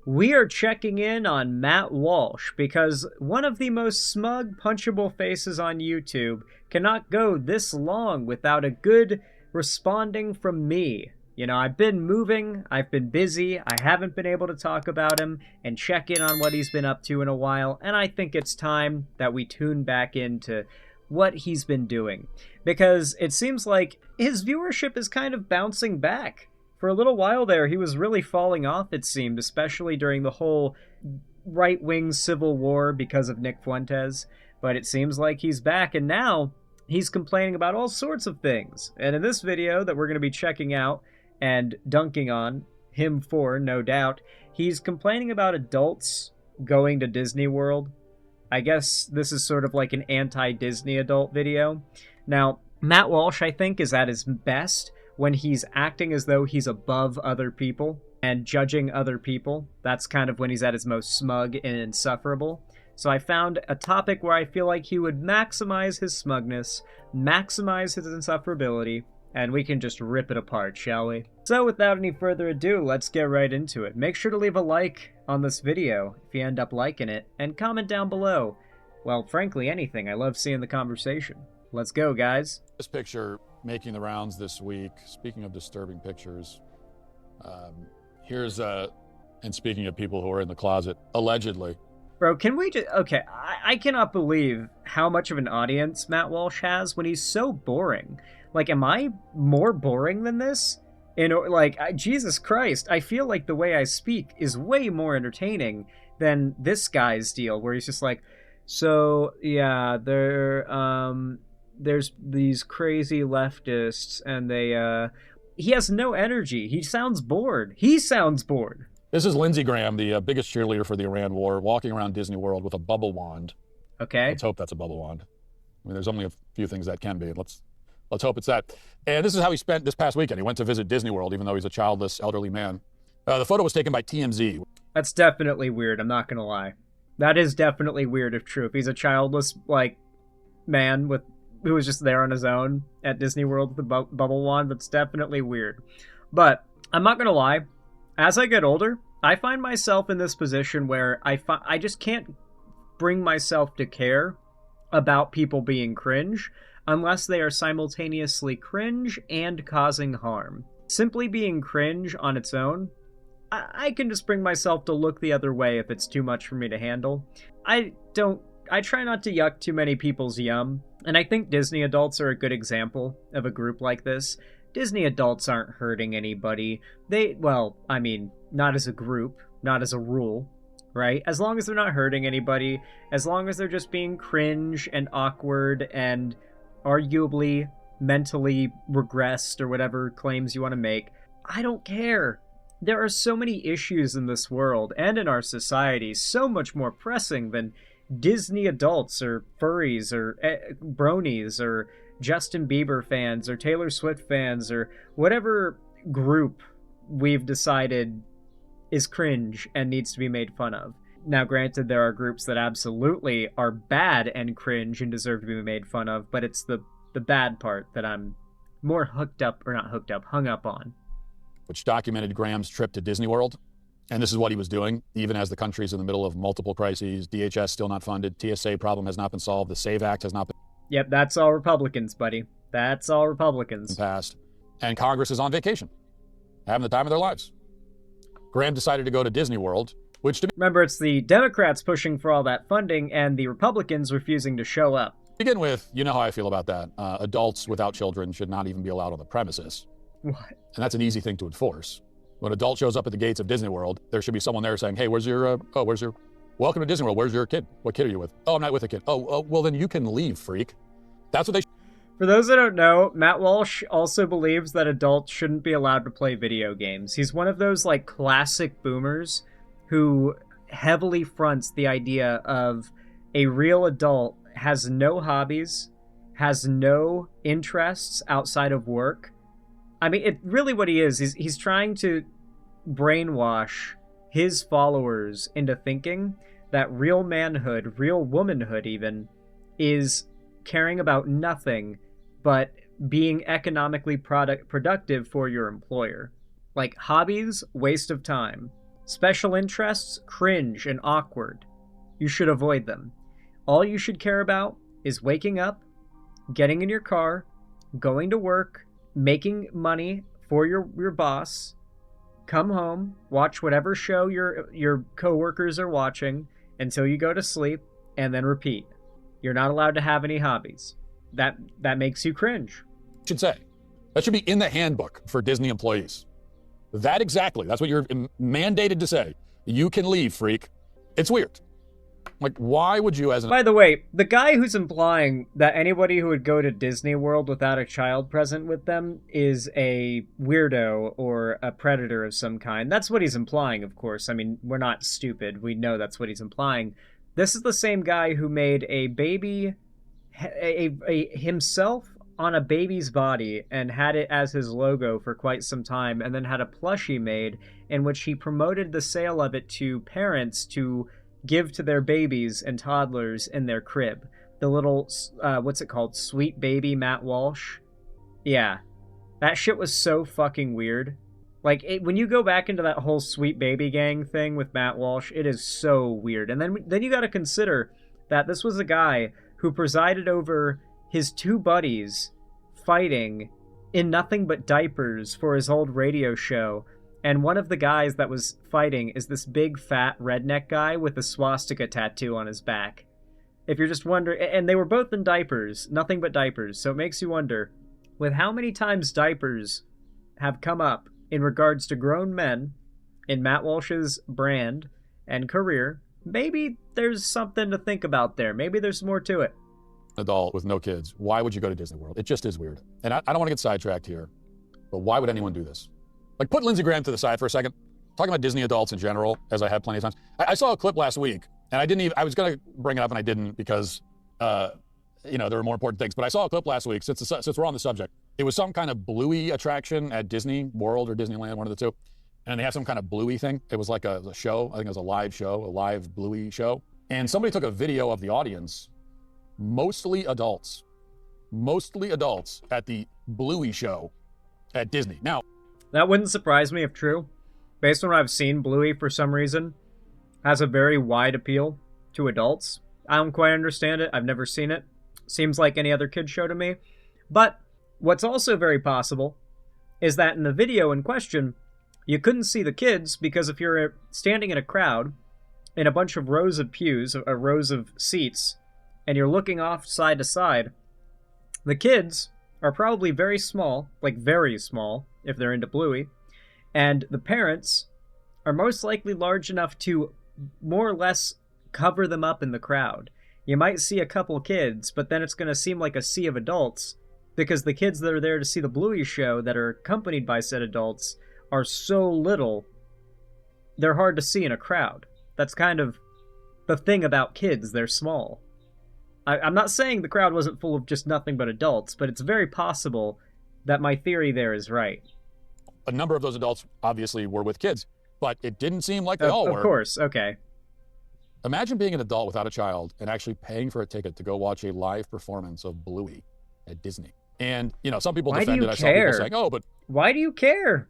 We are checking in on Matt Walsh because one of the most smug, punchable faces on YouTube cannot go this long without a good responding from me. You know, I've been moving, I've been busy, I haven't been able to talk about him and check in on what he's been up to in a while, and I think it's time that we tune back into what he's been doing. Because it seems like his viewership is kind of bouncing back. For a little while there, he was really falling off, it seemed, especially during the whole right-wing civil war because of Nick Fuentes. But it seems like he's back, and now he's complaining about all sorts of things. And in this video that we're going to be checking out and dunking on him for, no doubt, he's complaining about adults going to Disney World. I guess this is sort of like an anti-Disney adult video. Now, Matt Walsh, I think, is at his best when he's acting as though he's above other people and judging other people. That's kind of when he's at his most smug and insufferable. So I found a topic where I feel like he would maximize his smugness, maximize his insufferability, and we can just rip it apart, shall we? So without any further ado, let's get right into it. Make sure to leave a like on this video if you end up liking it, and comment down below. Well, frankly, anything. I love seeing the conversation. Let's go, guys. This picture making the rounds this week. Speaking of disturbing pictures, and speaking of people who are in the closet, allegedly. Bro, can we just... Okay, I cannot believe how much of an audience Matt Walsh has when he's so boring. Like, am I more boring than this? Jesus Christ, I feel like the way I speak is way more entertaining than this guy's deal, where he's just like, so, yeah, there's these crazy leftists, and he has no energy. He sounds bored. He sounds bored. This is Lindsey Graham, the biggest cheerleader for the Iran war, walking around Disney World with a bubble wand. Okay. Let's hope that's a bubble wand. I mean, there's only a few things that can be. Let's hope it's that. And this is how he spent this past weekend. He went to visit Disney World, even though he's a childless, elderly man. The photo was taken by TMZ. That's definitely weird, I'm not gonna lie. That is definitely weird if true. If he's a childless, man who was just there on his own at Disney World with the bubble wand, that's definitely weird. But I'm not gonna lie, as I get older, I find myself in this position where I just can't bring myself to care about people being cringe unless they are simultaneously cringe and causing harm. Simply being cringe on its own, I can just bring myself to look the other way if it's too much for me to handle. I try not to yuck too many people's yum, and I think Disney adults are a good example of a group like this. Disney adults aren't hurting anybody. Not as a group, not as a rule, right? As long as they're not hurting anybody, as long as they're just being cringe and awkward and arguably mentally regressed or whatever claims you want to make, I don't care. There are so many issues in this world and in our society so much more pressing than Disney adults or furries or bronies or Justin Bieber fans or Taylor Swift fans or whatever group we've decided is cringe and needs to be made fun of. Now, granted, there are groups that absolutely are bad and cringe and deserve to be made fun of, but it's the bad part that I'm more hung up on. Which documented Graham's trip to Disney World. And this is what he was doing, even as the country's in the middle of multiple crises. DHS still not funded. TSA problem has not been solved. The SAVE Act has not been Yep, that's all Republicans, buddy. That's all Republicans. passed. And Congress is on vacation, having the time of their lives. Graham decided to go to Disney World, which to Remember, it's the Democrats pushing for all that funding and the Republicans refusing to show up. begin with, you know how I feel about that. Adults without children should not even be allowed on the premises. What? And that's an easy thing to enforce. When an adult shows up at the gates of Disney World, there should be someone there saying, hey, where's your welcome to Disney World. Where's your kid? What kid are you with? Oh, I'm not with a kid. Oh, well, then you can leave, freak. That's what they For those that don't know, Matt Walsh also believes that adults shouldn't be allowed to play video games. He's one of those, classic boomers who heavily fronts the idea of a real adult has no hobbies, has no interests outside of work. I mean, really what he is, he's trying to brainwash his followers into thinking that real manhood, real womanhood even, is caring about nothing but being economically productive for your employer. Like, hobbies, waste of time. Special interests, cringe and awkward. You should avoid them. All you should care about is waking up, getting in your car, going to work, making money for your boss, come home, watch whatever show your coworkers are watching until you go to sleep, and then repeat. You're not allowed to have any hobbies. That makes you cringe. Should say. That should be in the handbook for Disney employees. That exactly. That's what you're mandated to say. You can leave, freak. It's weird. Like, why would you as an... By the way, the guy who's implying that anybody who would go to Disney World without a child present with them is a weirdo or a predator of some kind. That's what he's implying, of course. I mean, we're not stupid. We know that's what he's implying. This is the same guy who made a baby... himself on a baby's body and had it as his logo for quite some time, and then had a plushie made in which he promoted the sale of it to parents to give to their babies and toddlers in their crib. The little, what's it called? Sweet Baby Matt Walsh? Yeah. That shit was so fucking weird. Like, when you go back into that whole Sweet Baby Gang thing with Matt Walsh, it is so weird. And then you gotta consider that this was a guy who presided over his two buddies fighting in nothing but diapers for his old radio show. And one of the guys that was fighting is this big fat redneck guy with a swastika tattoo on his back. If you're just wondering, and they were both in diapers, nothing but diapers. So it makes you wonder, with how many times diapers have come up in regards to grown men in Matt Walsh's brand and career, maybe there's something to think about there. Maybe there's more to it. Adult with no kids, why would you go to Disney World? It just is weird. And I don't want to get sidetracked here, but why would anyone do this? Like, put Lindsey Graham to the side for a second. Talking about Disney adults in general, as I have plenty of times. I saw a clip last week, and I was going to bring it up and I didn't because, there were more important things. But I saw a clip last week, since we're on the subject. It was some kind of Bluey attraction at Disney World or Disneyland, one of the two. And they have some kind of Bluey thing. It was like a show. I think it was a live show, a live Bluey show. And somebody took a video of the audience, mostly adults at the Bluey show at Disney. Now, that wouldn't surprise me if true. Based on what I've seen, Bluey, for some reason, has a very wide appeal to adults. I don't quite understand it. I've never seen it. Seems like any other kid show to me. But what's also very possible is that in the video in question, you couldn't see the kids because if you're standing in a crowd in a bunch of rows of pews, or rows of seats, and you're looking off side to side, the kids are probably very small, like very small, if they're into Bluey, and the parents are most likely large enough to more or less cover them up in the crowd. You might see a couple kids, but then it's going to seem like a sea of adults, because the kids that are there to see the Bluey show that are accompanied by said adults are so little, they're hard to see in a crowd. That's kind of the thing about kids, they're small. I'm not saying the crowd wasn't full of just nothing but adults, but it's very possible that my theory there is right. A number of those adults obviously were with kids, but it didn't seem like they all were. Of course, okay. Imagine being an adult without a child and actually paying for a ticket to go watch a live performance of Bluey at Disney. And, some people defended it. I saw people saying, oh, but... Why do you care?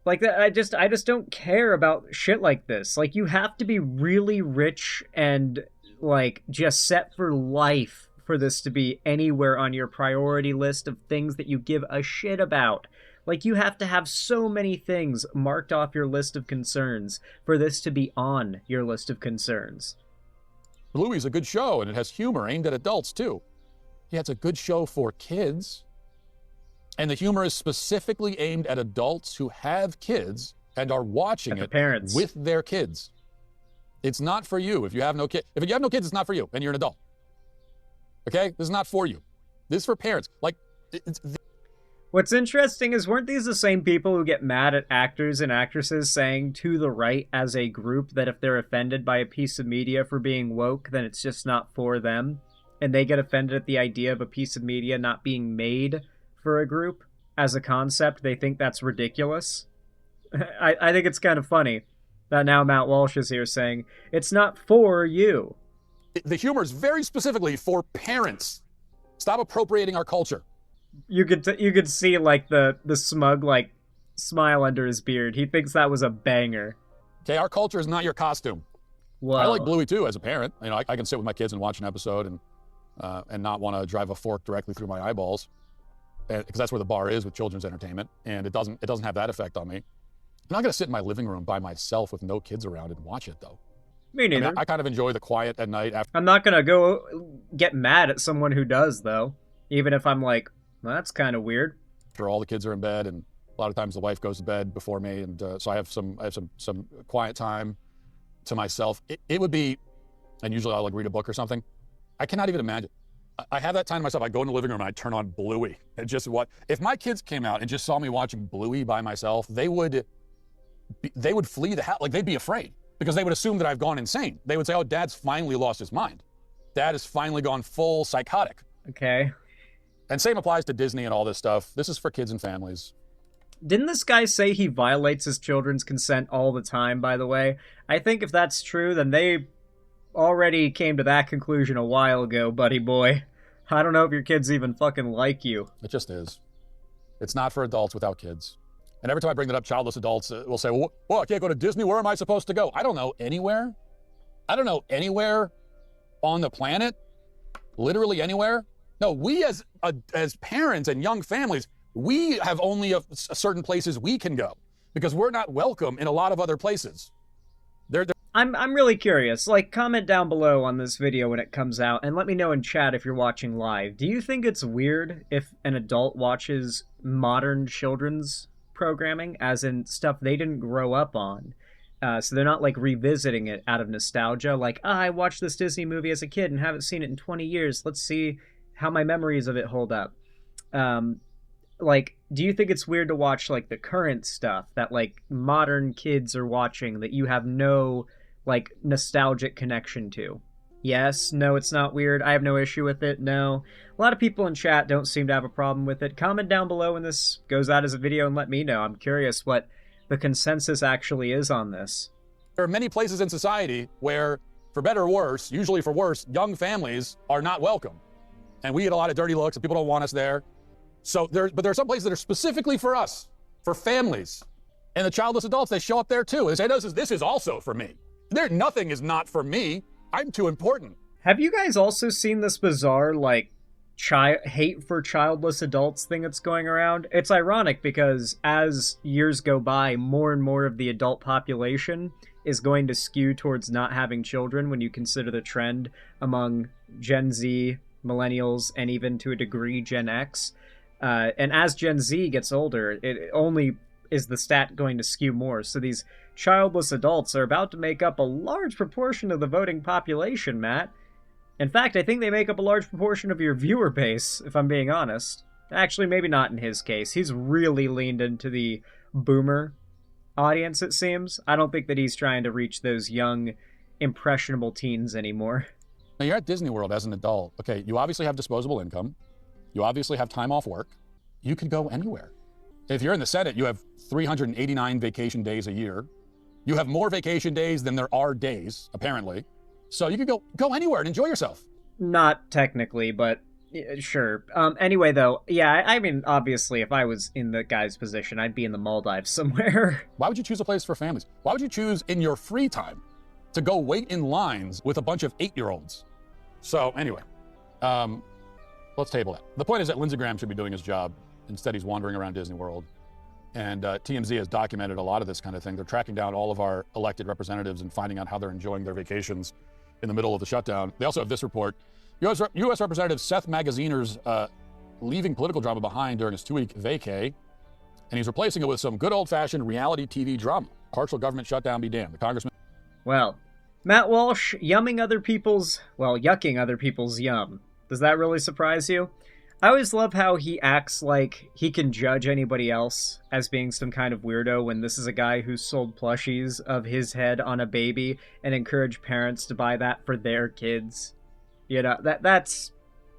Like, I just don't care about shit like this. Like, you have to be really rich and, like, just set for life for this to be anywhere on your priority list of things that you give a shit about. Like, you have to have so many things marked off your list of concerns for this to be on your list of concerns. Bluey's a good show, and it has humor aimed at adults, too. Yeah, it's a good show for kids. And the humor is specifically aimed at adults who have kids and are watching it parents. With their kids. It's not for you if you have no kids. If you have no kids, it's not for you, and you're an adult. Okay? This is not for you. This is for parents. Like, What's interesting is, weren't these the same people who get mad at actors and actresses saying to the right as a group that if they're offended by a piece of media for being woke, then it's just not for them? And they get offended at the idea of a piece of media not being made for a group as a concept. They think that's ridiculous. I think it's kind of funny that now Matt Walsh is here saying, it's not for you. The humor is very specifically for parents. Stop appropriating our culture. You could see, like, the smug, like, smile under his beard. He thinks that was a banger. Okay, our culture is not your costume. Whoa. I like Bluey too as a parent. You know, I can sit with my kids and watch an episode and not want to drive a fork directly through my eyeballs, because that's where the bar is with children's entertainment, and it doesn't have that effect on me. I'm not going to sit in my living room by myself with no kids around and watch it though. Me neither. I mean, I kind of enjoy the quiet at night after. I'm not gonna go get mad at someone who does, though. Even if I'm like, well, that's kind of weird. After all the kids are in bed, and a lot of times the wife goes to bed before me, and so I have some quiet time to myself. It would be, and usually I'll like read a book or something. I cannot even imagine. I have that time to myself. I go in the living room and I turn on Bluey and just what if my kids came out and just saw me watching Bluey by myself, they would flee the house. Like, they'd be afraid, because they would assume that I've gone insane. They would say, oh, Dad's finally lost his mind. Dad has finally gone full psychotic. Okay. And same applies to Disney and all this stuff. This is for kids and families. Didn't this guy say he violates his children's consent all the time, by the way? I think if that's true, then they already came to that conclusion a while ago, buddy boy. I don't know if your kids even fucking like you. It just is. It's not for adults without kids. And every time I bring that up, childless adults will say, well, I can't go to Disney. Where am I supposed to go? I don't know anywhere. I don't know anywhere on the planet. Literally anywhere. No, we as parents and young families, we have only certain places we can go, because we're not welcome in a lot of other places. I'm really curious. Like, comment down below on this video when it comes out, and let me know in chat if you're watching live. Do you think it's weird if an adult watches modern children's programming, as in stuff they didn't grow up on? So they're not like revisiting it out of nostalgia, like, I watched this Disney movie as a kid and haven't seen it in 20 years. Let's see how my memories of it hold up. Like, do you think it's weird to watch like the current stuff that like modern kids are watching that you have no like nostalgic connection to? Yes, no, it's not weird. I have no issue with it. No. A lot of people in chat don't seem to have a problem with it. Comment down below when this goes out as a video and let me know. I'm curious what the consensus actually is on this. There are many places in society where, for better or worse, usually for worse, young families are not welcome. And we get a lot of dirty looks and people don't want us there. But there are some places that are specifically for us, for families. And the childless adults, they show up there too. They say, this is also for me. Nothing is not for me. I'm too important. Have you guys also seen this bizarre, like, hate for childless adults thing that's going around? It's ironic because as years go by, more and more of the adult population is going to skew towards not having children when you consider the trend among Gen Z, millennials, and even to a degree Gen X. And as Gen Z gets older, it only is the stat going to skew more. So these childless adults are about to make up a large proportion of the voting population, Matt. In fact, I think they make up a large proportion of your viewer base, if I'm being honest. Actually, maybe not in his case. He's really leaned into the boomer audience, it seems. I don't think that he's trying to reach those young, impressionable teens anymore. Now, you're at Disney World as an adult. Okay, you obviously have disposable income. You obviously have time off work. You can go anywhere. If you're in the Senate, you have 389 vacation days a year. You have more vacation days than there are days, apparently. So you could go anywhere and enjoy yourself. Not technically, but sure. Anyway, though, yeah, I mean, obviously, if I was in the guy's position, I'd be in the Maldives somewhere. Why would you choose a place for families? Why would you choose in your free time to go wait in lines with a bunch of 8-year-olds? So anyway, let's table that. The point is that Lindsey should be doing his job. Instead, he's wandering around Disney World. And TMZ has documented a lot of this kind of thing. They're tracking down all of our elected representatives and finding out how they're enjoying their vacations in the middle of the shutdown. They also have this report. U.S. Representative Seth Magaziner's leaving political drama behind during his 2-week vacay, and he's replacing it with some good old-fashioned reality TV drama. Partial government shutdown be damned. The congressman... Well, Matt Walsh yucking other people's yum. Does that really surprise you? I always love how he acts like he can judge anybody else as being some kind of weirdo when this is a guy who sold plushies of his head on a baby and encouraged parents to buy that for their kids. You know, that's...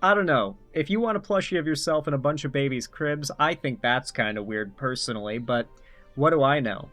I don't know. If you want a plushie of yourself in a bunch of babies' cribs, I think that's kind of weird personally, but what do I know?